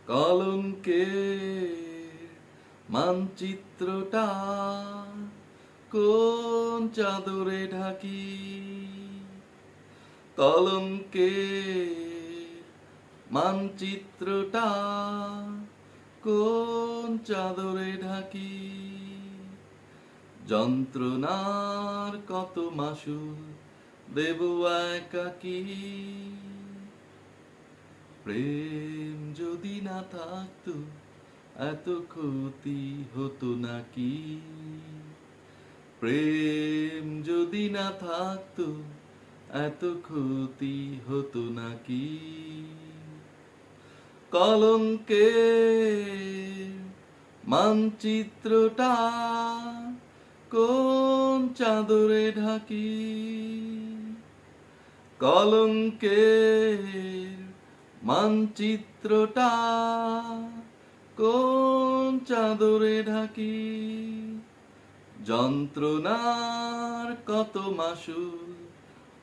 কলঙ্কে মানচিত্রটা কোন চাদরে ঢাকি, কলঙ্কে মানচিত্রটা কোন চাদরে ঢাকি, যন্ত্রণার কত মাসুল দেব একাকী। প্রেম যদি না থাকতো এত ক্ষতি হতো নাকি, প্রেম যদি না থাকতো এত ক্ষতি হতো নাকি। কলঙ্কে মানচিত্রটা কোন চাদরে ঢাকি, কলঙ্কের মানচিত্রটা কোন চাদরে ঢাকি, যন্ত্রণার কত মাসুল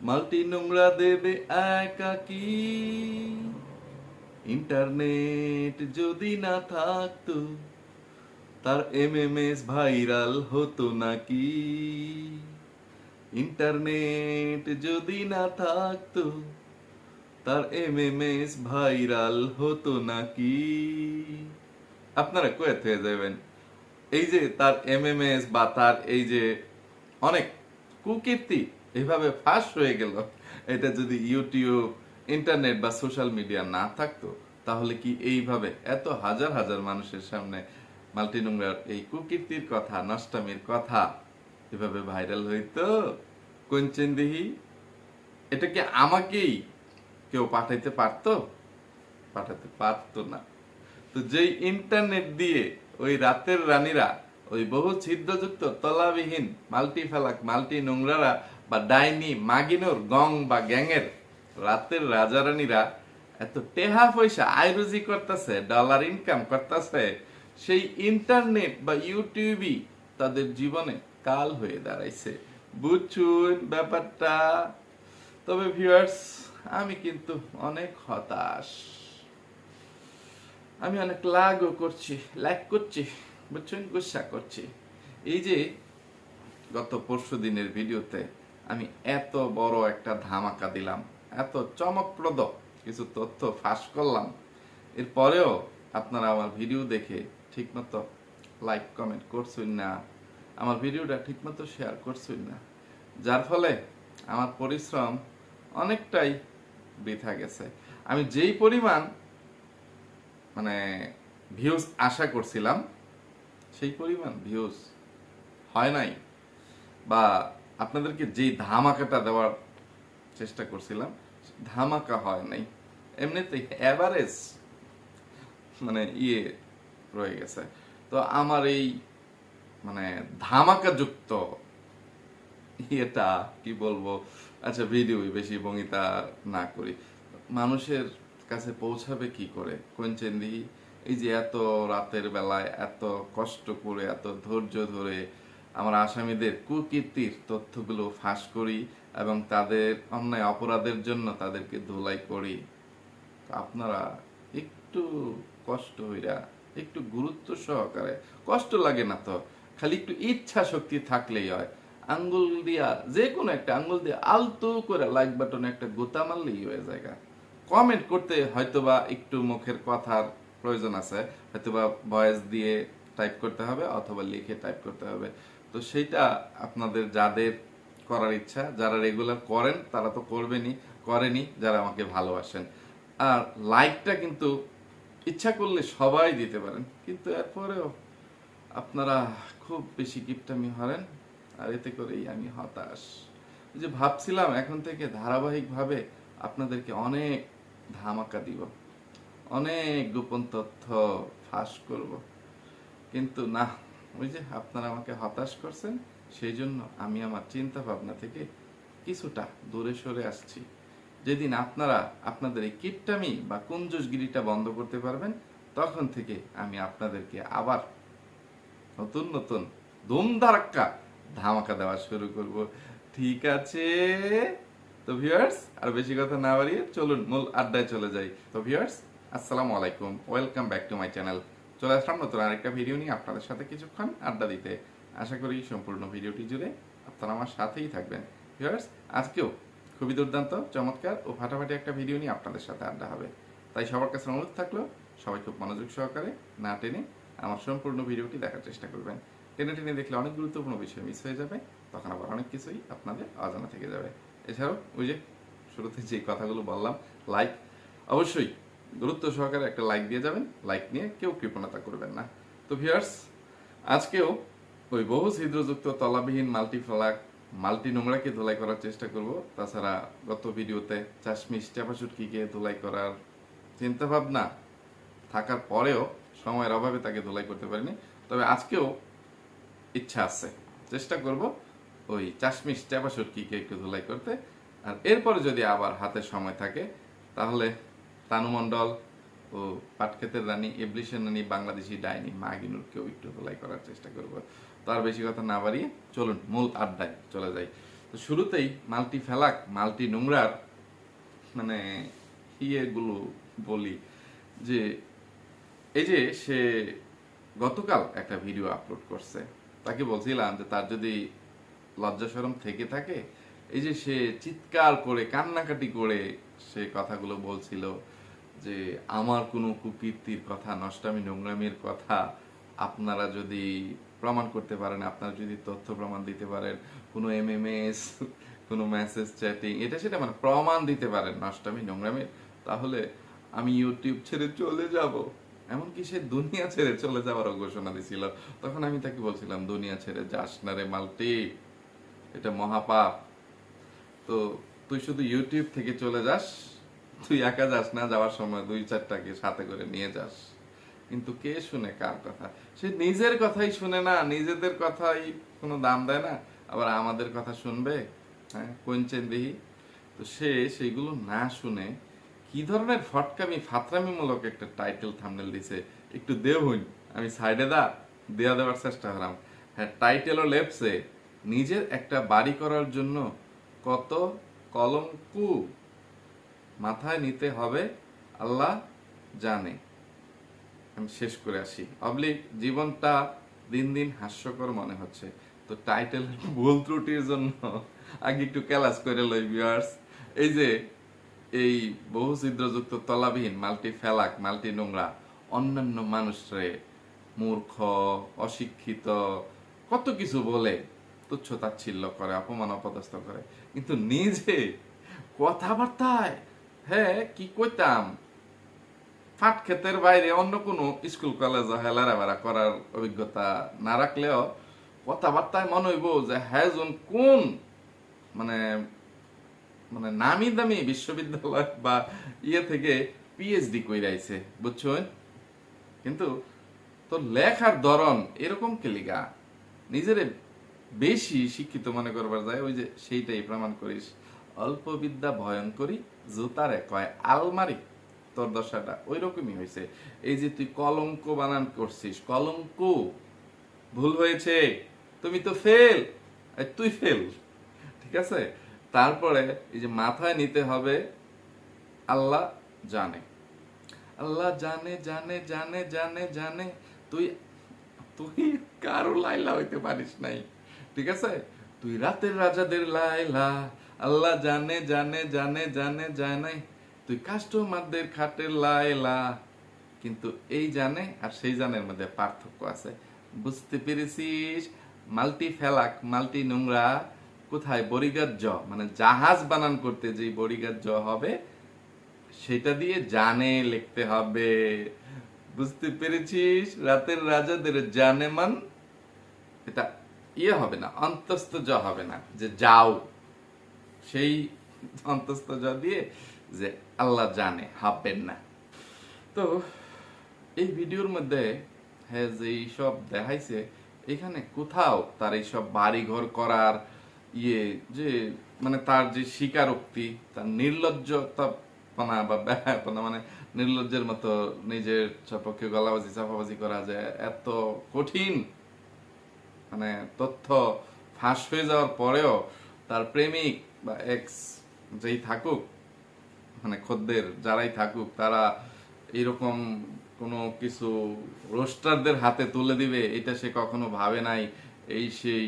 মাল্টি নোংরা দেবে একাকী। ইন্টারনেট যদি না থাকতো তার এমএমএস ভাইরাল হতো নাকি, ইন্টারনেট যদি না থাকতো তার এমএমএস ভাইরাল হতো নাকি। আপনারা কয়ে থেকে যাবেন এই যে তার এমএমএস বা তার এই যে অনেক কুকীর্তি এইভাবে ফাঁস হয়ে গেল, এটা যদি ইউটিউব, ইন্টারনেট বা সোশ্যাল মিডিয়া না থাকতো তাহলে কি এইভাবে এত হাজার হাজার মানুষের সামনে মাল্টি নোংরার এই কুকীর্তির কথা, নষ্টামির কথা এভাবে ভাইরাল হইতো? কোনচেন দিহি এটা কি আমাকেই কেউ পাঠাইতে পারতো? পাঠাতে পারতো না। তো যেই ইন্টারনেট দিয়ে ওই রাতের রানীরা, ওই বহু ছিদ্রযুক্ত তলাবিহীন মাল্টি ফেলাক মাল্টি নোংরারা বা ডাইনি মাগিনোর গং বা গ্যাংয়ের রাতের রাজা রানীরা এত টেহা পয়সা আয়রুজি করতেছে, ডলার ইনকাম করতেছে, সেই ইন্টারনেট বা ইউটিউবই তাদের জীবনে কাল হয়ে দাঁড়াইছে। বুঝছুন ব্যাপারটা? তবে ভিউয়ার্স, আমি কিন্তু অনেক হতাশ, আমি অনেক লাগও করছি, লাইক করছি, বুঝছেন, গুসা করছি। এই যে গত পরশু দিনের ভিডিওতে আমি এত বড় একটা ধামাকা দিলাম, এত চমকপ্রদ কিছু তথ্য ফাঁস করলাম, এরপরেও আপনারা আমার ভিডিও দেখে ঠিকমতো লাইক কমেন্ট করছেন না, আমার ভিডিওটা ঠিকমতো শেয়ার করছেন না, যার ফলে আমার পরিশ্রম অনেকটাই বৃথা গেছে। আমি যেই পরিমাণ মানে ভিউজ আশা করছিলাম সেই পরিমাণ ভিউজ হয় নাই, বা আপনাদেরকে যেই ধামাকাটা দেওয়ার চেষ্টা করছিলাম ধামাকা হয় নাই, এমনিতে এভারেজ মানে রয়ে গেছে। তো আমার এই মানে ধামাকা যুক্ত কি বলবো, আচ্ছা ভিডিও বেশি বঙ্গিতা না করি, মানুষের কাছে পৌঁছাবে কি করে কোনচেন দিহি? এই যে এত রাতের বেলায় এত কষ্ট করে এত ধৈর্য ধরে আমার আসামিদের কুকীর্তির তথ্যগুলো ফাঁস করি এবং তাদের অন্যায় অপরাধের জন্য তাদেরকে ধুলাই করি, আপনারা একটু কষ্ট হইরা, একটু গুরুত্ব সহকারে, কষ্ট লাগে না তো, খালি একটু ইচ্ছা শক্তি থাকলেই হয়, আঙ্গুল দিয়া যে কোনো একটা আঙ্গুল দিয়ে আলতো করে লাইক বাটনে একটা গোতা মারলেই হয়ে যায়। কমেন্ট করতে হয়তোবা একটু মুখের কথার প্রয়োজন আছে, হয়তোবা ভয়েস দিয়ে টাইপ করতে হবে অথবা লিখে টাইপ করতে হবে। তো সেইটা আপনাদের যাদের করার ইচ্ছা, যারা রেগুলার করেন তারা তো করবেনই, করেনি যারা আমাকে ভালোবাসেন। আর লাইকটা কিন্তু ইচ্ছা করলে সবাই দিতে পারেন, কিন্তু এরপরেও আপনারা খুব বেশি কিপটামি হারেন, আর এতে করেই আমি হতাশ। যে ভাবছিলাম এখন থেকে ধারাবাহিকভাবে আপনাদেরকে অনেক ধামাকা দিব, অনেক গোপন তথ্য ফাঁস করব, কিন্তু না, ওই যে আপনারা আমাকে হতাশ করছেন, সেই জন্য আমি আমার চিন্তা ভাবনা থেকে কিছুটা দূরে সরে আসছি। যেদিন আপনারা আপনাদের এই কিপটামি বা কুঞ্জসগিরিটা বন্ধ করতে পারবেন, তখন থেকে আমি আপনাদেরকে আবার নতুন নতুন ধুমধারাক্কা ধামাকা দেওয়া শুরু করব। ঠিক আছে? তো ভিউয়ার্স, আর বেশি কথা না বাড়িয়ে চলুন মূল আড্ডায় চলে যাই। তো ভিউয়ার্স, আসসালামু আলাইকুম, welcome back to my channel. চলে আসলাম নতুন আরেকটা ভিডিও নিয়ে আপনাদের সাথে কিছুক্ষণ আড্ডা দিতে। আশা করি সম্পূর্ণ ভিডিওটি জুড়ে আপনারা আমার সাথেই থাকবেন। ভিউয়ার্স, আজকেও খুবই দুর্দান্ত, চমৎকার ও ফাটাফাটি একটা ভিডিও নিয়ে আপনাদের সাথে আড্ডা হবে। তাই সবার কাছে অনুরোধ থাকলো, সবাই খুব মনোযোগ সহকারে না টেনে আমার সম্পূর্ণ ভিডিওটি দেখার চেষ্টা করবেন। টেনে টেনে দেখলে অনেক গুরুত্বপূর্ণ বিষয় মিস হয়ে যাবে, তখন আবার অনেক কিছুই আপনাদের অজানা থেকে যাবে। এছাড়াও ওই যে শুরুতে যে কথাগুলো বললাম, লাইক অবশ্যই গুরুত্ব সহকারে একটা লাইক দিয়ে যাবেন। লাইক নিয়ে কেউ কৃপণতা করবেন না। তো ভিউয়ার্স, আজকেও ওই বহু ছিদ্রযুক্ত তলাবিহীন মাল্টিফ্লাক মাল্টি নোংরাকে ধুলাই করার চেষ্টা করব। তাছাড়া গত ভিডিওতে চাশমিশ চাপাচুটকিকে ধুলাই করার চিন্তা ভাবনা থাকার পরেও সময়ের অভাবে তাকে ধুলাই করতে পারিনি। তবে আজকেও ইচ্ছা আছে, চেষ্টা করব ওই চাশমিশ চাপাচুটকিকে একটু ধুলাই করতে। আর এরপরে যদি আবার হাতে সময় থাকে তাহলে তানু মণ্ডল ও পাটক্ষেতের রানী ইবলিশের রানী বাংলাদেশি ডাইনি মাগিনুরকেও একটু ধুলাই করার চেষ্টা করব। তো আর বেশি কথা না বাড়িয়ে চলুন মূল আড্ডায় চলে যাই। তো শুরুতেই মাল্টি ফেলাক মাল্টি নোংরার মানে ইয়েগুলো বলি যে এই যে সে গতকাল একটা ভিডিও আপলোড করছে। তাকে বলছিলাম যে তার যদি লজ্জা শরম থেকে থাকে, এই যে সে চিৎকার করে কান্নাকাটি করে সে কথাগুলো বলছিল যে আমার কোনো কুকীর্তির কথা, নষ্টামি নোংরামির কথা আপনারা যদি প্রমাণ করতে পারেন, আপনারা যদি তথ্য প্রমাণ দিতে পারেন, কোনো এমএমএস, কোনো মেসেজ চ্যাটিং, এটা সেটা মানে প্রমাণ দিতে পারেন নষ্টামি নোংরামির, তাহলে আমি ইউটিউব ছেড়ে চলে যাব। এমনকি সে দুনিয়া ছেড়ে চলে যাওয়ারও ঘোষণা দিছিল। তখন আমি তাকে বলছিলাম, দুনিয়া ছেড়ে যাস না রে মাল্টি, এটা মহাপাপ। তো তুই শুধু ইউটিউব থেকে চলে যাস, তুই একা যাস না, যাওয়ার সময় 2-4টাকে সাথে করে নিয়ে যাস। কিন্তু কে শুনে কার কথা? সে নিজের কথাই শুনে না, নিজেদের কথাই কোনো দাম দেয় না, আবার আমাদের কথা শুনবে? হ্যাঁ, কোনচেন দিহি। তো সে সেইগুলো না শুনে কি ধরনের ফটকামি ফাতরামিমূলক একটা টাইটেল থাম্বনেল দিছে, একটু দেও হইন। আমি সাইডে দেওয়ার চেষ্টা করলাম। হ্যাঁ, টাইটেলও লেপসে নিজের একটা বাড়ি করার জন্য কত কলঙ্ক মাথায় নিতে হবে আল্লাহ জানে। আমি শেষ করে আসি। অবলিক জীবনটা দিন দিন হাস্যকর মনে হচ্ছে। তো টাইটেল ভুল ত্রুটির জন্য আগে একটু ক্যালাস করে লই ভিউয়ার্স। এই যে এই বহু ছিদ্রযুক্ত তলাবিহীন মাল্টি ফেলাক মাল্টি নোংরা অন্যান্য মানুষরে মূর্খ, অশিক্ষিত কত কিছু বলে তুচ্ছ তাচ্ছিল্য করে, অপমান অপদস্থ করে, কিন্তু নিজে কথাবার্তায় হ্যাঁ কি কইতাম, ফাট ক্ষেতের বাইরে অন্য কোনো স্কুল কলেজ হেলারাবেড়া করার অভিজ্ঞতা না রাখলেও কথাবার্তায় মনে হইব যে হ্যাঁ কোন মানে মানে নামি দামি বিশ্ববিদ্যালয় বা ইয়ে থেকে পিএইচডি কইরা আইছে, বুঝছেন? কিন্তু তোর লেখার ধরন এরকম কেলিগা, নিজের বেশি শিক্ষিত মনে করবার যায়, ওই যে সেইটাই প্রমাণ করিস। অল্প বিদ্যা ভয়ঙ্করী, জুতারে কয় আলমারি। তোর দশাটা ওই রকমই হয়েছে। এই যে তুই কলঙ্ক বানান করছিস, কলঙ্ক ভুল হয়েছে, তুমি তো ফেল, তুই ফেল, ঠিক আছে? তারপরে এই যে মাথায় নিতে হবে আল্লাহ জানে, আল্লাহ জানে জানে জানে জানে জানে। তুই তুই কারো লাইলা হইতে পারিস নাই, ঠিক আছে? তুই রাতের রাজাদের লাইলা, আল্লাহ জানে জানে জানে জানে জানে। তুই কাস্টমারদের খাটের লাইলা। কিন্তু এই জানে আর সেই জানের মধ্যে পার্থক্য আছে, বুঝতে পেরেছিস? মাল্টি ফেলাক মাল্টি নোংরা কোথায় বড়িগার জ মানে জাহাজ বানান করতে যে বড়িগার জ হবে সেটা দিয়ে জানে লিখতে হবে, বুঝতে পেরেছিস? রাতের রাজাদের জানে মান এটা ইয়ে হবে না, অন্তস্থ জ হবে না যে যাও, সেই অন্তস্থ জ দিয়ে যে আল্লাহ জানে হবেন না। তো এই ভিডিওর মধ্যে হ্যাঁ যে সব দেখাইছে, এখানে কোথাও তার এইসব বাড়ি ঘর করার ইয়ে যে মানে তার যে স্বীকারোক্তি, তার নির্লজ্জতা বা ব্যাপারপনা, মানে নির্লজ্জের মতো নিজের সপক্ষে গলাবাজি চাপাবাজি করা যায়, এত কঠিন মানে তথ্য ফাঁস হয়ে যাওয়ার পরেও তার প্রেমিক বা এক্স যেই থাকুক, মানে খদ্দের যারাই থাকুক, তারা এরকম কোনো কিছু রোস্টারদের হাতে তুলে দিবে এটা সে কখনো ভাবে নাই। এই সেই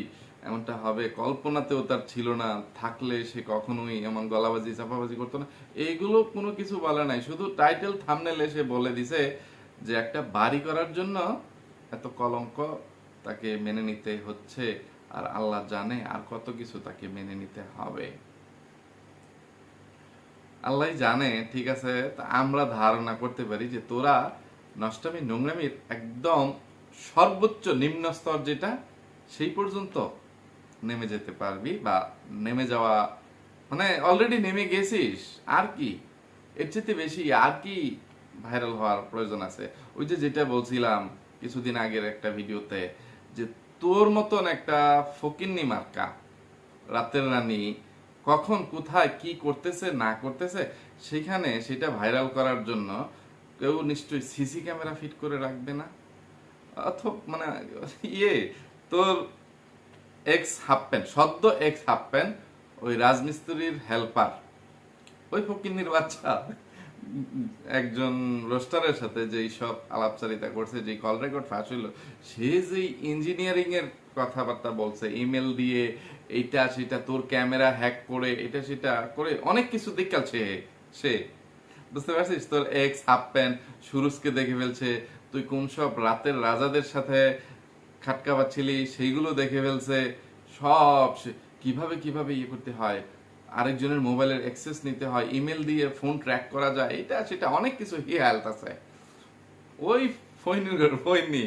এমনটা হবে কল্পনাতেও তার ছিল না, থাকলে সে কখনোই এমন গলাবাজি চাপাবাজি করতো না। এইগুলো কোনো কিছু বলে নাই, শুধু টাইটেল থাম্বনেলে সে বলে দিছে যে একটা বাড়ি করার জন্য এত কলঙ্ক তাকে মেনে নিতে হচ্ছে, আর আল্লাহ জানে আর কত কিছু তাকে মেনে নিতে হবে। আল্লাহ জানে, ঠিক আছে। তা আমরা ধারণা করতে পারি যে তোরা নষ্টামি নোংরামির একদম সর্বোচ্চ নিম্ন স্তর যেটা, সেই পর্যন্ত নেমে যেতে পারবি, বা নেমে যাওয়া মানে অলরেডি নেমে গেছিস। আর কি এর চেয়ে বেশি আর কি ভাইরাল হওয়ার প্রয়োজন আছে? ওই যে যেটা বলছিলাম কিছুদিন আগের একটা ভিডিওতে, যে তোর মতন একটা ফকিন্নি মার্কা রাতের রানী কখন কোথায় কি করতেছে না করতেছে, সেখানে সেটা ভাইরাল করার জন্য কেউ নিশ্চয়ই সিসি ক্যামেরা ফিট করে রাখবে না। অথবা মানে ইয়ে তোর এক্স হাফ প্যান্ট, সদ্য এক্স হাফ প্যান্ট, ওই রাজমিস্ত্রির হেল্পার, ওই ফকিন্নির বাচ্চা একজন রোস্টারের সাথে যেই সব আলাপচারিতা করছে, যে কল রেকর্ড ফাঁস হইলো, সে যে ইঞ্জিনিয়ারিং এর কথাবার্তা বলছে, ইমেল দিয়ে এইটা সেটা, তোর ক্যামেরা হ্যাক করে এটা সেটা করে অনেক কিছু দেখাচ্ছে সে। বুঝতে পারছিস? তোর এক্স হাফ প্যান্ট সুরুজকে দেখে ফেলছে, তুই কোন সব রাতের রাজাদের সাথে খাটকা পাচ্ছিলি সেইগুলো দেখে ফেলছে, সব কিভাবে কিভাবে ইয়ে করতে হয়, আরেকজনের মোবাইলের অ্যাক্সেস নিতে হয়, ইমেল দিয়ে ফোন ট্র্যাক করা যায়, এটা সেটা অনেক কিছু হেল্প আছে। ওই ফইনি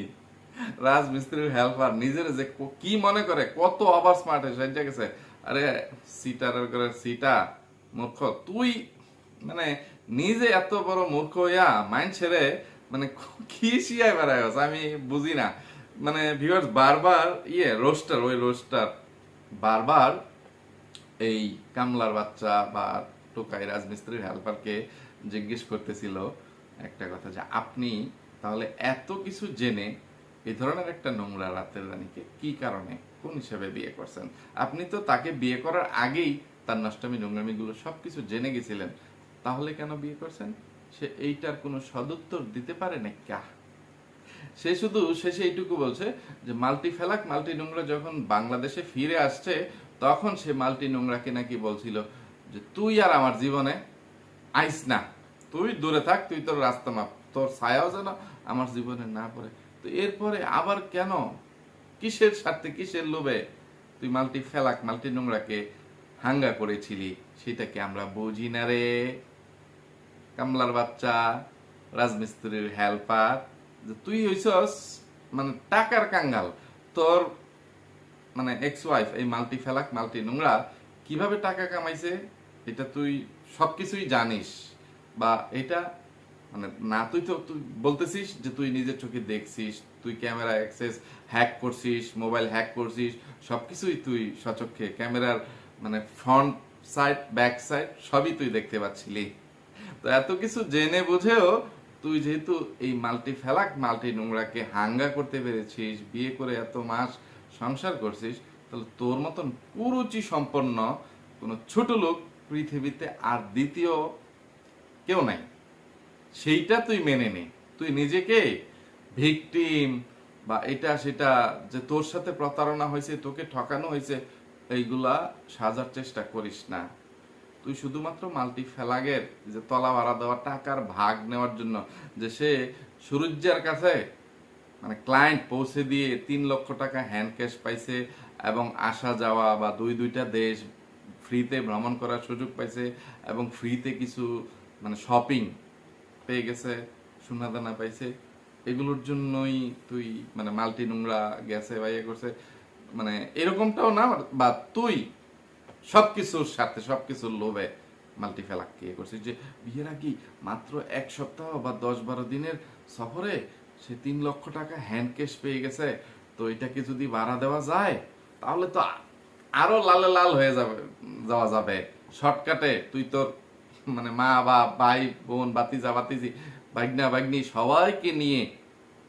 রাজমিস্ত্রির হেল্পার নিজের যে কি মনে করে কত ওভার স্মার্ট হয়ে গেছে। আরে সিটারের করে সিটা মূর্খ তুই, মানে নিজে এত বড় মূর্খ হইয়া মাইন্ড ছেড়ে মানে কি শিয়ায় বেড়ায় আমি বুঝি না। মানে ভিউয়ার্স বারবার রোস্টার, ওই রোস্টার বারবার এই কামলার বাচ্চা বা টোকাই রাজমিস্ত্রির হেল্পারকে জিজ্ঞেস করতেছিল একটা কথা, যে আপনি তাহলে এত কিছু জেনে এই ধরনের একটা নোংরা রাতের রানীকে কি কারণে কোন হিসাবে বিয়ে করছেন? আপনি তো তাকে বিয়ে করার আগেই তার নষ্টামি নোংরামি গুলো সবকিছু জেনে গেছিলেন, তাহলে কেন বিয়ে করছেন? সে এইটার কোনো সদুত্তর দিতে পারে না। কা সে শুধু শেষে এইটুকু বলছে যে মাল্টি ফেলাক মাল্টি নোংরা যখন বাংলাদেশে ফিরে আসছে, তখন সে মাল্টি নোংরাকে নাকি বলছিল যে তুই আর আমার জীবনে আইস না, তুই দূরে থাক, তুই তোর রাস্তা মাপ, তোর ছায়াও যেন আমার জীবনে না পড়ে। তো এরপরে আবার কেন, কিসের স্বার্থে, কিসের লোভে তুই মাল্টি ফেলাক মাল্টি নোংরাকে হাঙ্গা করেছিলি, সেটাকে আমরা বুঝি না রে কামলার বাচ্চা রাজমিস্ত্রির হেল্পার। তুই হইছস মানে টাকার কাঙ্গাল। তোর মানে এক্স ওয়াইফ এই মাল্টি ফেলাক মাল্টি নোংরা কিভাবে টাকা কামাইছে এটা তুই সবকিছুই জানিস, বা এটা মানে না তুই তো তুই বলতেছিস যে তুই নিজের চোখে দেখছিস, তুই ক্যামেরা অ্যাক্সেস হ্যাক করছিস, মোবাইল হ্যাক করছিস, সবকিছুই তুই সচক্ষে ক্যামেরার মানে ফ্রন্ট সাইড ব্যাক সাইড সবই তুই দেখতে পাচ্ছিলি। তো এত কিছু জেনে বুঝেও তুই যেহেতু এই মাল্টি ফেলাক মাল্টি নোংরাকে হাঙ্গা করতে পেরেছিস, বিয়ে করে এত মাস সংসার করছিস, তাহলে তোর মতন কুরুচি সম্পন্ন কোন ছোট লোক পৃথিবীতে আর দ্বিতীয় কেউ নাই। সেইটা তুই মেনে নে। তুই নিজেকে ভিকটিম বা এটা সেটা, যে তোর সাথে প্রতারণা হয়েছে, তোকে ঠকানো হয়েছে, এইগুলা সাজার চেষ্টা করিস না। তুই শুধুমাত্র মাল্টি ফেলাগের যে তলা ভাড়া দেওয়া টাকার ভাগ নেওয়ার জন্য, যে সে সুরুজ্জার কাছে মানে ক্লায়েন্ট পৌঁছে দিয়ে 3 লক্ষ টাকা হ্যান্ড ক্যাশ পাইছে, এবং আসা যাওয়া বা দুইটা দেশ ফ্রিতে ভ্রমণ করার সুযোগ পাইছে, এবং ফ্রিতে কিছু মানে শপিং পেয়ে গেছে, সোনাদানা পাইছে, এগুলোর জন্যই তুই মানে মাল্টি নোংরা গেছে বা ইয়ে করছে, মানে এরকমটাও না। বা তুই সবকিছুর সাথে সবকিছুর লোভে মাল্টি ফেলাক ইয়ে করছিস, যে বিয়ের আগে মাত্র 1 সপ্তাহ বা 10-12 দিনের সফরে সে 3 লক্ষ টাকা হ্যান্ড ক্যাশ পেয়ে গেছে। তো এটাকে যদি ভাড়া দেওয়া যায় তাহলে তো আরো লালে লাল হয়ে যাওয়া যাবে শর্টকাটে। তুই তোর মানে মা বা ভাই বোন বাতিজা বাতিজি বাগনা বাগনি সবাইকে নিয়ে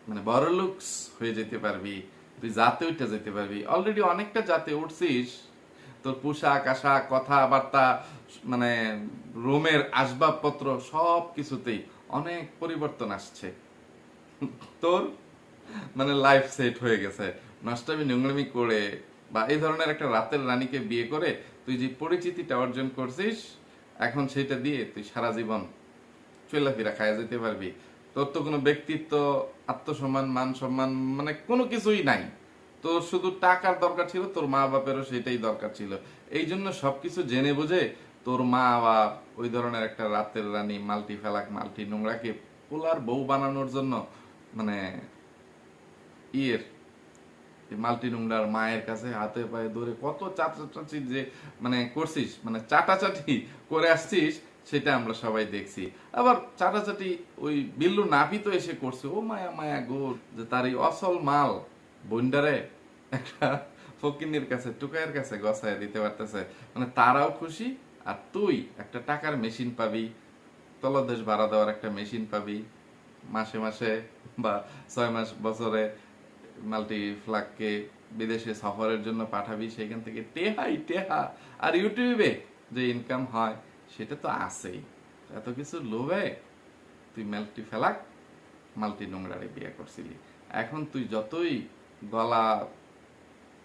মানে বড় লুকস হয়ে যেতে পারবি, তুই জাতে উঠে যেতে পারবি। অলরেডি অনেকটা জাতে উঠছিস, তোর পোশাক আশাক কথাবার্তা মানে রুমের আসবাবপত্র সব কিছুতেই অনেক পরিবর্তন আসছে। তোর মানে লাইফ সেট হয়ে গেছে নষ্টামি নোংরামি করে, বা এই ধরনের একটা রাতের রানীকে বিয়ে করে তুই যে পরিচিতিটা অর্জন করছিস, এখন সেটা দিয়ে তুই সারা জীবন চলাফেরা খায়া যেতে পারবি। তোর তো কোনো ব্যক্তিত্ব, আত্মসম্মান, মান সম্মান মানে কোনো কিছুই নাই। তোর শুধু টাকার দরকার ছিল, তোর মা বাপেরও সেটাই দরকার ছিল। এই জন্য সবকিছু জেনে বুঝে তোর মা বাপ ওই ধরনের একটা রাতের রানী, মাল্টি ফেলাক, মাল্টি নোংরাকে পোলার বউ বানানোর জন্য মানে ইয়ের মাল্টি নোংরার মায়ের কাছে হাতে পায়ে ধরে কত চাচাচাচি যে মানে করছিস, মানে চাটাচাটি করে আসছিস, সেটা আমরা সবাই দেখছি। আবার চাটাচাটি ওই বিল্লু নাপি তো এসে করছে, ও মায়া মায়া গো, যে তার এই অসল মাল বন্ডারে একটা ফকিন্নির কাছে, টুকাইয়ের কাছে গছায় দিতে পারতেছে, মানে তারাও খুশি। আর তুই একটা টাকার মেশিন পাবি, তলদেশ ভাড়া দেওয়ার একটা মেশিন পাবি মাসে মাসে, বা 6 মাস বছরে মাল্টি ফ্লাগকে বিদেশে সফরের জন্য পাঠাবি, সেখান থেকে টেহাই টেহা। আর ইউটিউবে যে ইনকাম হয় সেটা তো আছেই। এত কিছু লোভে তুই মাল্টি ফেলাক মাল্টি নোংরারে বিয়ে করছিলি। এখন তুই যতই গলা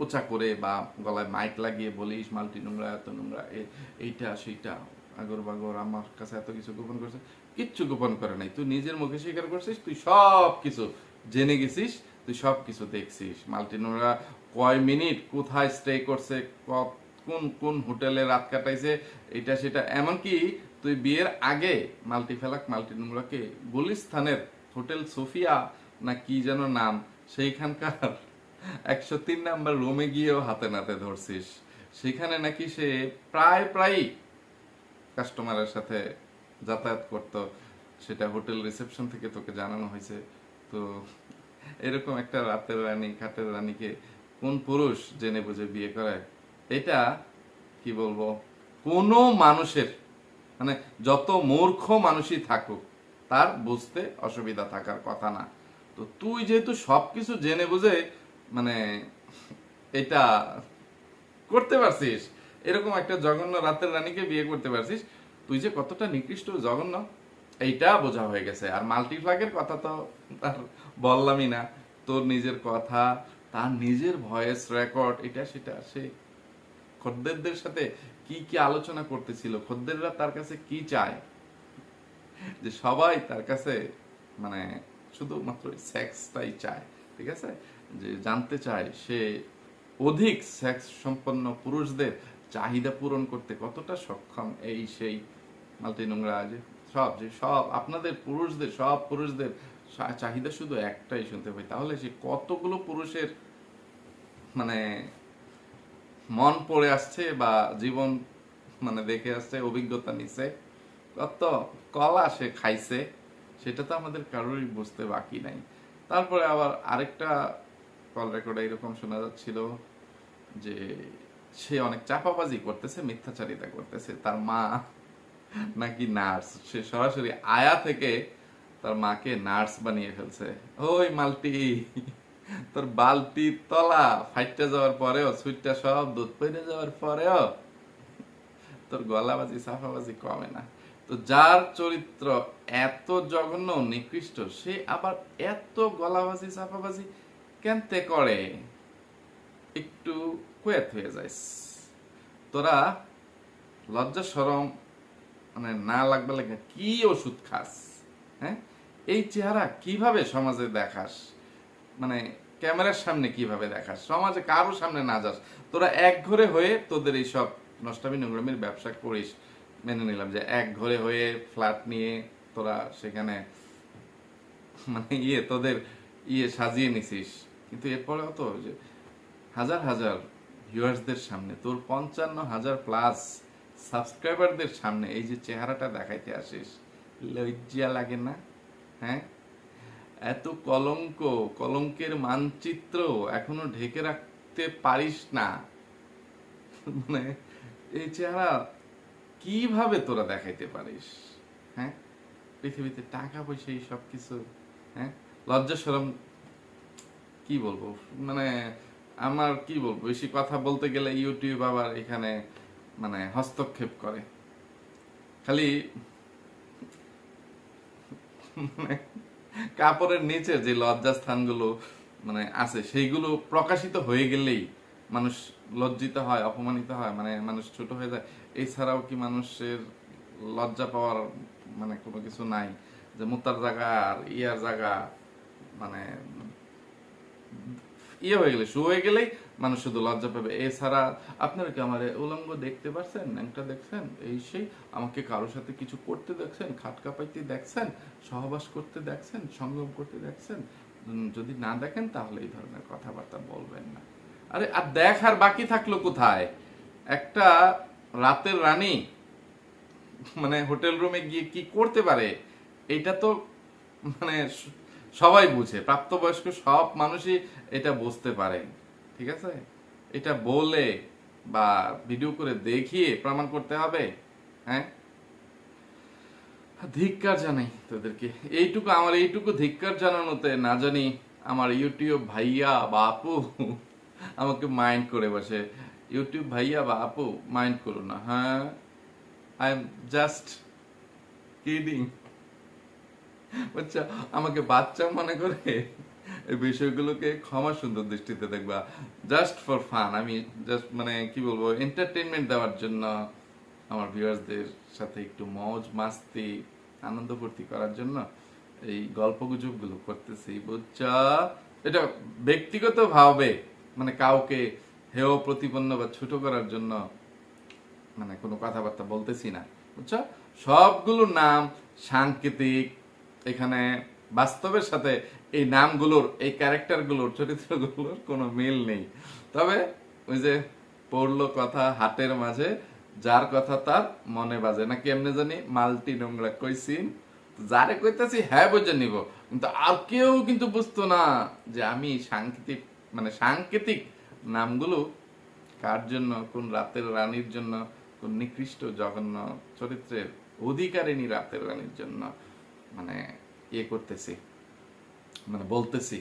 উঁচা করে বা গলায় মাইক লাগিয়ে বলিস মাল্টি নোংরা, এত নোংরা, এইটা সেইটা, আগর বাগর আমার কাছে এত কিছু গোপন করছে, কিচ্ছু গোপন করে নাই। তুই নিজের মুখে স্বীকার করছিস, তুই সব কিছু জেনে গেছিস, তুই সব কিছু দেখছিস। মাল্টি নোংরা কয় মিনিট কোথায় স্টে করছে, কোন কোন হোটেলে রাত কাটাইছে, এটা সেটা। এমনকি তুই বিয়ের আগে মাল্টি ফেলাক মাল্টি নোংরাকে গুলিস্তানের হোটেল সোফিয়া না কি যেন নাম, সেইখানকার 103 নাম্বার রুমে গিয়েও হাতে নাতে ধরছিস। সেখানে নাকি সে প্রায় কাস্টমারের সাথে যাতায়াত করতো, সেটা হোটেল রিসেপশন থেকে তোকে জানানো হয়েছে। তো এরকম একটা রাতের রানী, খাটের রানীকে কোন পুরুষ জেনে বুঝে বিয়ে করে? এটা কি বলবো, কোনো মানুষের মানে যত মূর্খ মানুষই থাকুক তার বুঝতে অসুবিধা থাকার কথা না। তো তুই যেহেতু সবকিছু জেনে বুঝে মানে এটা করতে পারছিস, এরকম একটা জঘন্য রাতের রানীকে বিয়ে করতে পারছিস, তুই যে কতটা নিকৃষ্ট জঘন্য এইটা বোঝা হয়ে গেছে। আর মাল্টিফ্লাগের কথা তো তার বললামই না, তোর নিজের কথা, তার নিজের ভয়েস রেকর্ড, এটা সেটা, সে খদ্দেরদের সাথে কি কি আলোচনা করতেছিল, খদ্দেররা তার কাছে কি চায়, যে সবাই তার কাছে মানে শুধুমাত্র সেক্সটাই চায়, ঠিক আছে, যে জানতে চায় সে অধিক সেক্স সম্পন্ন পুরুষদের চাহিদা পূরণ করতে কতটা সক্ষম। এই সেই মাল্টি নোংরা যে সব আপনাদের পুরুষদের, সব পুরুষদের চাহিদা শুধু একটাই শুনতে পাই, তাহলে সে কতগুলো পুরুষের মানে মন পড়ে আসছে বা জীবন মানে দেখে আসছে, অভিজ্ঞতা নিছে, কত কলা সে খাইছে, সেটা তো আমাদের কারোরই বুঝতে বাকি নাই। তারপরে আবার আরেকটা কল রেকর্ডে এরকম শোনা যাচ্ছিল যে সে অনেক চাপাবাজি করতেছে, মিথ্যাচারিতা করতেছে, তার মা নাকি নার্স, সে সরাসরি আয়া থেকে তার মাকে নার্স বানিয়ে ফেলছে। ওই মাল্টি, তোর বালতির তলা ফাইটটা যাওয়ার পরেও, সুইটটা সব দুধ পড়ে যাওয়ার পরেও তোর গলাবাজি সাফাবাজি কমে না। তো যার চরিত্র এত জঘন্য নিকৃষ্ট, সে আবার এত গলাবাজি সাফাবাজি কেনতে করে? একটু কুয়েত হয়ে যাইস। তোরা লজ্জা শরম মানে না লাগবে লাগে কি ওষুধ খাস? হ্যাঁ, এই চেহারা কিভাবে সমাজে দেখাস, মানে ক্যামেরার সামনে কিভাবে দেখাস, সমাজে কারো সামনে না যাস। তোরা এক ঘরে হয়ে তোদের এইসব নষ্টামি নোংরামির ব্যবসা করিস, মেনে নিলাম যে এক ঘরে হয়ে ফ্ল্যাট নিয়ে তোরা সেখানে মানে তোদের সাজিয়ে নিছিস, কিন্তু এরপরেও তো যে হাজার হাজার ভিউয়ার্সদের সামনে, তোর 55,000+ সাবস্ক্রাইবারদের সামনে এই যে চেহারাটা দেখাইতে আসিস, লজ্জা লাগে না? হ্যাঁ, এত কলঙ্ক, কলঙ্কের মানচিত্র এখনো ঢেকে রাখতে পারিস না, মানে এই চেহারা কিভাবে তোরা দেখাইতে পারিস? হ্যাঁ, পৃথিবীতে টাকা পয়সা এই সব কিছু, হ্যাঁ, লজ্জা শরম কি বলবো, মানে আমার কি বলবো, বেশি কথা বলতে গেলে ইউটিউব আবার এখানে মানে হস্তক্ষেপ করে। খালি মানে কাপড়ের নিচে যে লজ্জাস্থানগুলো মানে আছে সেইগুলো প্রকাশিত হয়ে গেলেই মানুষ লজ্জিত হয়, অপমানিত হয়, মানে মানুষ ছোট হয়ে যায়। এছাড়াও কি মানুষের লজ্জা পাওয়ার মানে কোনো কিছু নাই? যে মুতার জায়গা আর ইয়ার জায়গা মানে ইয়ে হয়ে গেলে, শু হয়ে গেলেই মানুষ শুধু লজ্জা পাবে। এছাড়া আপনারা কি আমার উলঙ্গ দেখতে পারছেন, ন্যাংটা দেখছেন, এই সেই আমাকে কারোর সাথে কিছু করতে দেখছেন, খাটকা পাইতে দেখছেন, সহবাস করতে দেখছেন, সঙ্গম করতে দেখছেন? যদি না দেখেন তাহলে এই ধরনের কথাবার্তা বলবেন না। আরে আর দেখার বাকি থাকলো কোথায়? একটা রাতের রানী মানে হোটেল রুমে গিয়ে কি করতে পারে, এটা তো মানে সবাই বুঝে, প্রাপ্তবয়স্ক সব মানুষই এটা বুঝতে পারে। ঠিক আছে, এটা বলে বা ভিডিও করে দেখিয়ে প্রমাণ করতে হবে? হ্যাঁ, ধিক্কার জানাই তোদেরকে। এইটুকু ধিক্কার জানানোতে না জানি আমার ইউটিউব ভাইয়া বা আপু আমাকে মাইন্ড করে বসে। ইউটিউব ভাইয়া বা আপু মাইন্ড করো না, হ্যাঁ, আই এম জাস্ট কিডিং। বুঝছো, আমাকে বাচ্চা মনে করে এই বিষয়গুলোকে ক্ষমা সুন্দর দৃষ্টিতে দেখবা। জাস্ট ফর ফান, আমি জাস্ট মানে কি বলবো, এন্টারটেনমেন্ট দেওয়ার জন্য, আমার ভিউয়ার্সদের সাথে একটু মজ মাস্তি আনন্দ ফুর্তি করার জন্য এই গল্প গুজবগুলো করতেছি, বুঝছো? এটা ব্যক্তিগত ভাবে মানে কাউকে হেয় প্রতিপন্ন বা ছোট করার জন্য মানে কোনো কথাবার্তা বলতেছি না, বুঝছো? সবগুলোর নাম সাংকেতিক। এখানে বাস্তবের সাথে এই নামগুলোর, এই ক্যারেক্টারগুলোর, চরিত্রগুলোর কোনো মিল নেই। তবে ওই যে পড়লো কথা হাটের মাঝে, যার কথা তার মনে বাজে, নাকি এমনি জানি মাল্টি নোংরা কইছি, যারে কইতেছি হ্যাঁ বুঝে নিব, কিন্তু আর কেউ কিন্তু বুঝতো না যে আমি সাংকেতিক মানে সাংকেতিক নামগুলো কার জন্য, কোন রাতের রানীর জন্য, কোন নিকৃষ্ট জঘন্য চরিত্রের অধিকারিণী রাতের রানীর জন্য মানে ইয়ে করতেছি, মানে বলতেছি।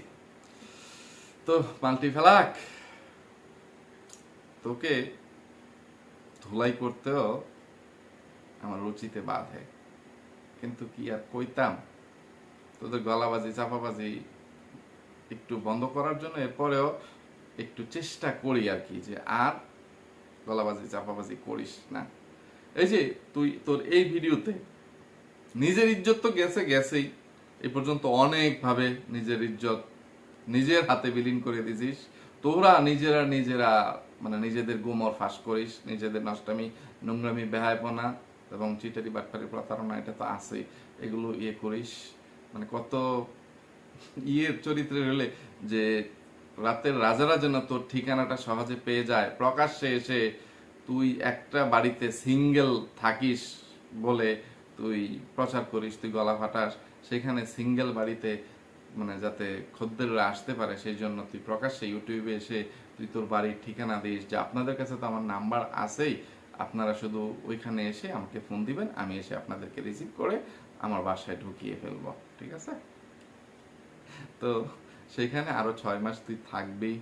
তো মাল্টি ফেলাক, তোকে ধুলাই করতেও আমার রুচিতে বাধে, কিন্তু কি আর কইতাম, তোদের গলাবাজি চাপাবাজি একটু বন্ধ করার জন্য এরপরেও একটু চেষ্টা করি আর কি, যে আর গলাবাজি চাপাবাজি করিস না। এই যে তুই তোর এই ভিডিওতে নিজের ইজ্জত তো গেছেই, এ পর্যন্ত অনেক ভাবে নিজের ইজ্জত নিজের হাতে বিলীন করে দিছিস। তোরা নিজেরা মানে নিজেদের গুমর ফাঁস করিস, নিজেদের নষ্টামি, নোংরামি, বেহায়পনা এবং চিটারি বাটপারি প্রতারণা, এটা তো আছেই, এগুলো ইয়ে করিস। মানে কত ইয়ের চরিত্রে হলে যে রাতের রাজারা যেন তোর ঠিকানাটা সহজে পেয়ে যায়, প্রকাশ্যে এসে তুই একটা বাড়িতে সিঙ্গেল থাকিস বলে তুই প্রচার করিস, তুই গলা ফাটাস, সেখানে সিঙ্গেল বাড়িতে মানে যাতে খদ্দেররা আসতে পারে সেই জন্য তুই প্রকাশ্যে ইউটিউবে এসে তুই তোর বাড়ির ঠিকানা দিস, যে আপনাদের কাছে তো আমার নাম্বার আছেই, আপনারা শুধু ওইখানে এসে আমাকে ফোন দিবেন, আমি এসে আপনাদেরকে রিসিভ করে আমার বাসায় ঢুকিয়ে ফেলবো। ঠিক আছে, তো সেখানে আরো 6 মাস তুই থাকবি,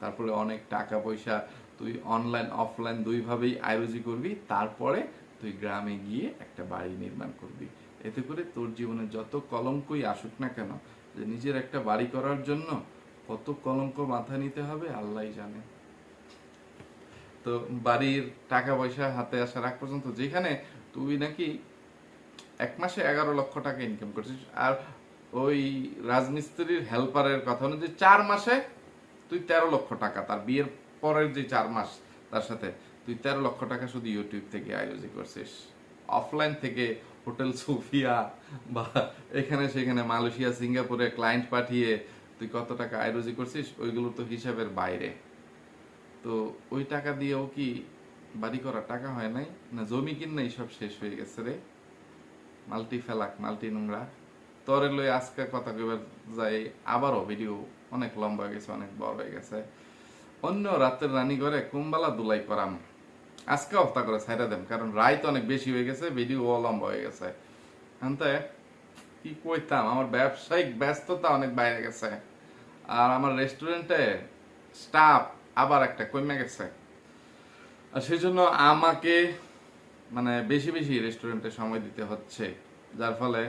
তারপরে অনেক টাকা পয়সা তুই অনলাইন অফলাইন দুইভাবেই আয়োজি করবি, তারপরে তুই গ্রামে গিয়ে একটা বাড়ি নির্মাণ করবি। এতে করে তোর জীবনে যত কলঙ্কই আসুক না কেন, যে নিজের একটা বাড়ি করার জন্য কত কলঙ্ক মাথায় নিতে হবে আল্লাহই জানে। তো বাড়ির টাকা পয়সা হাতে আসার আগ পর্যন্ত, যেখানে তুই নাকি 1 মাসে 11 লক্ষ টাকা ইনকাম করছিস, আর ওই রাজমিস্ত্রির হেল্পারের কথা অনুযায়ী 4 মাসে তুই 13 লক্ষ টাকা, তার বিয়ের পরের যে 4 মাস তার সাথে তুই 13 লক্ষ টাকা শুধু ইউটিউব থেকে আয়োজন করছিস। অফলাইন থেকে হোটেল সুফিয়া বা এখানে সেখানে মালয়েশিয়া সিঙ্গাপুরে ক্লায়েন্ট পাঠিয়ে তুই কত টাকা আয়োজন করছিস, ওইগুলো তো হিসাবের বাইরে। তো ওই টাকা দিয়েও কি বাড়ি করার টাকা হয় নাই? না জমি কিনে সব শেষ হয়ে গেছে রে? মাল্টি ফেলাক, মাল্টি নোংরা, তোরে লই আজকে কথা কইবার যাই আবারও ভিডিও অনেক লম্বা হয়ে গেছে, অনেক বড় হয়ে গেছে। অন্য রাতের রানী ঘরে কুম্বালা দুলাই করাম, আজকে হপ্তা করে ছাইরা দেন, কারণ রাত অনেক বেশি হয়ে গেছে, ভিডিও লম্বা হয়ে গেছে। আনতে কি কইতাম, আমার ব্যবসায়িক ব্যস্ততা অনেক বাইরে গেছে, আর আমার রেস্টুরেন্টে স্টাফ আবার একটা কমে গেছে, আর সেই জন্য আমাকে মানে বেশি বেশি রেস্টুরেন্টে সময় দিতে হচ্ছে, যার ফলে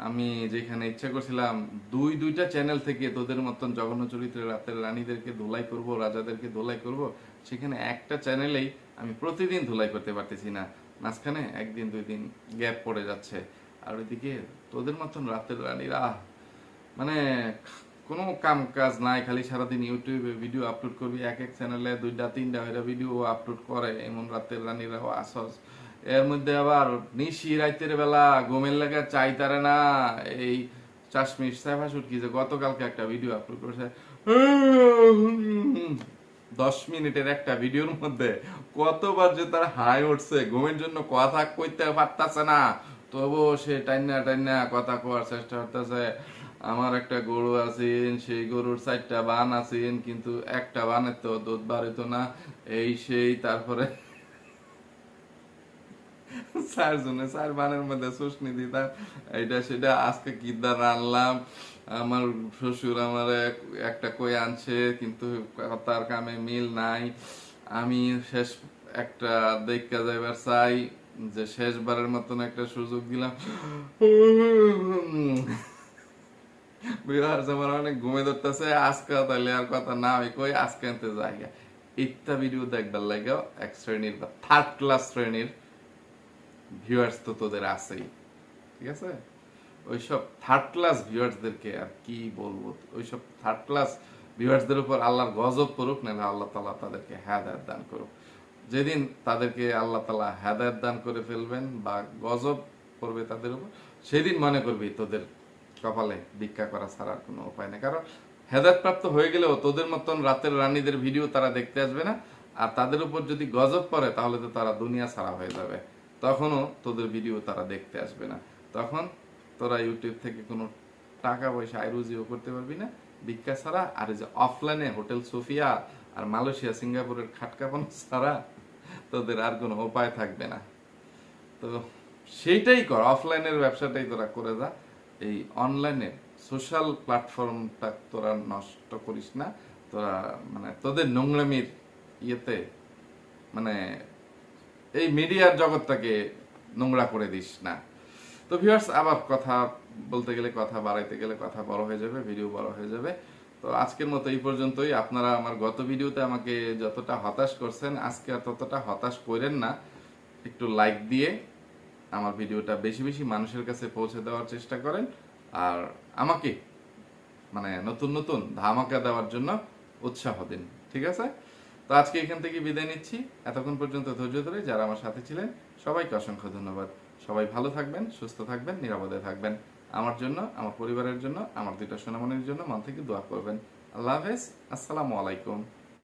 আমি যেখানে ইচ্ছা করছিলাম দুইটা চ্যানেল থেকে তোদের মতন জঘন্য চরিত্রের রাতের রানীদেরকে ধুলাই করব, রাজাদেরকে ধুলাই করব, সেখানে একটা চ্যানেলেই আমি প্রতিদিন ধুলাই করতে পারতেছি না, মাঝখানে একদিন 2 দিন গ্যাপ পড়ে যাচ্ছে। আর ওইদিকে তোদের মতন রাতের রানীরা মানে কোনো কাম কাজ নাই, খালি সারাদিন ইউটিউবে ভিডিও আপলোড করবি, এক এক চ্যানেলে 2টা 3টা হয়ে ভিডিও আপলোড করে, এমন রাতের রানীরাও আসস। এর মধ্যে আবার নিশি রাতের বেলা ঘুমের লাগা চাইতারে না এই চাশমিশ সাইফাসুট কি যে গতকালকে একটা ভিডিও আপলোড করেছে, 10 মিনিটের একটা ভিডিওর মধ্যে কতবার যে তার হাই উঠছে, ঘুমের জন্য কথা কইতে পারতাছে না, তবুও সে টাইনা টাইনা কথা কওয়ার চেষ্টা করতেছে। আমার একটা গরু আছেন, সেই গরুর 4টা বান আছেন, কিন্তু একটা বানের তো দুধ বাড়িত না, এই সেই। তারপরে 4 বানের মধ্যে শুশনি দিতাম, এইটা সেটা। আজকে কি দা রানলাম, আমার শ্বশুর আমার একটা কই আনছে, কিন্তু তার কামে মিল নাই। আমি শেষ একটা দেখা যাইবার চাই, যে শেষবারের মতন একটা সুযোগ দিলাম। বিহার আমার অনেক ঘুমে ধরতেছে, আজকে তাহলে আর কথা না, আমি কই আজকে আনতে জায়গা ইত্যা ভিডিও দেখবার লাগে এক শ্রেণীর বা 3rd ক্লাস শ্রেণীর ভিউয়ার্স তো তোদের আছেই, ঠিক আছে? ওইসব 3rd ক্লাস ভিউয়ার্সদেরকে আর কি বলবো, ওইসব 3rd ক্লাস ভিউয়ার্সদের উপর আল্লাহর গজব করুক, না আল্লাহ তাআলা তাদেরকে হেদায়েত দান করুক। যেদিন তাদেরকে আল্লাহ তাআলা হেদায়েত দান করে ফেলবেন বা গজব করবে তাদের উপর, সেদিন মনে করবি তোদের কপালে ভিক্ষা করা ছাড়ার কোনো উপায় নেই। কারণ হেদায়েত প্রাপ্ত হয়ে গেলেও তোদের মতন রাতের রানীদের ভিডিও তারা দেখতে আসবে না, আর তাদের উপর যদি গজব পড়ে তাহলে তো তারা দুনিয়া ছাড়া হয়ে যাবে, তখনও তোদের ভিডিও তারা দেখতে আসবে না। তখন তোরা ইউটিউব থেকে কোনো টাকা পয়সা আয় রুজিও করতে পারবি না ভিক্ষা ছাড়া। আর এই যে অফলাইনে হোটেল সোফিয়া আর মালয়েশিয়া সিঙ্গাপুরের খাটকাপানো ছাড়া তোদের আর কোনো উপায় থাকবে না। তো সেইটাই কর, অফলাইনের ব্যবসাটাই তোরা করে যা, এই অনলাইনে সোশ্যাল প্ল্যাটফর্মটা তোরা নষ্ট করিস না। তোরা মানে তোদের নোংরামির ইয়েতে মানে এই মিডিয়ার জগৎটাকে নোংরা করে দিস না। তো ভিউয়ার্স, আবার কথা বলতে গেলে, কথা বাড়াইতে গেলে কথা বড় হয়ে যাবে, ভিডিও বড় হয়ে যাবে। তো আজকের মতো এই পর্যন্তই। আপনারা আমার গত ভিডিওতে আমাকে যতটা হতাশ করছেন, আজকে আর ততটা হতাশ করেন না। একটু লাইক দিয়ে আমার ভিডিওটা বেশি বেশি মানুষের কাছে পৌঁছে দেওয়ার চেষ্টা করেন, আর আমাকে মানে নতুন নতুন ধামাকা দেওয়ার জন্য উৎসাহ দিন, ঠিক আছে? তো আজকে এখান থেকে বিদায় নিচ্ছি। এতক্ষণ পর্যন্ত ধৈর্য ধরে যারা আমার সাথে ছিলেন সবাইকে অসংখ্য ধন্যবাদ। সবাই ভালো থাকবেন, সুস্থ থাকবেন, নিরাপদে থাকবেন। আমার জন্য, আমার পরিবারের জন্য, আমার 2টা সোনামণির জন্য মন থেকে দোয়া করবেন। আল্লাহ হাফেজ, আসসালামু আলাইকুম।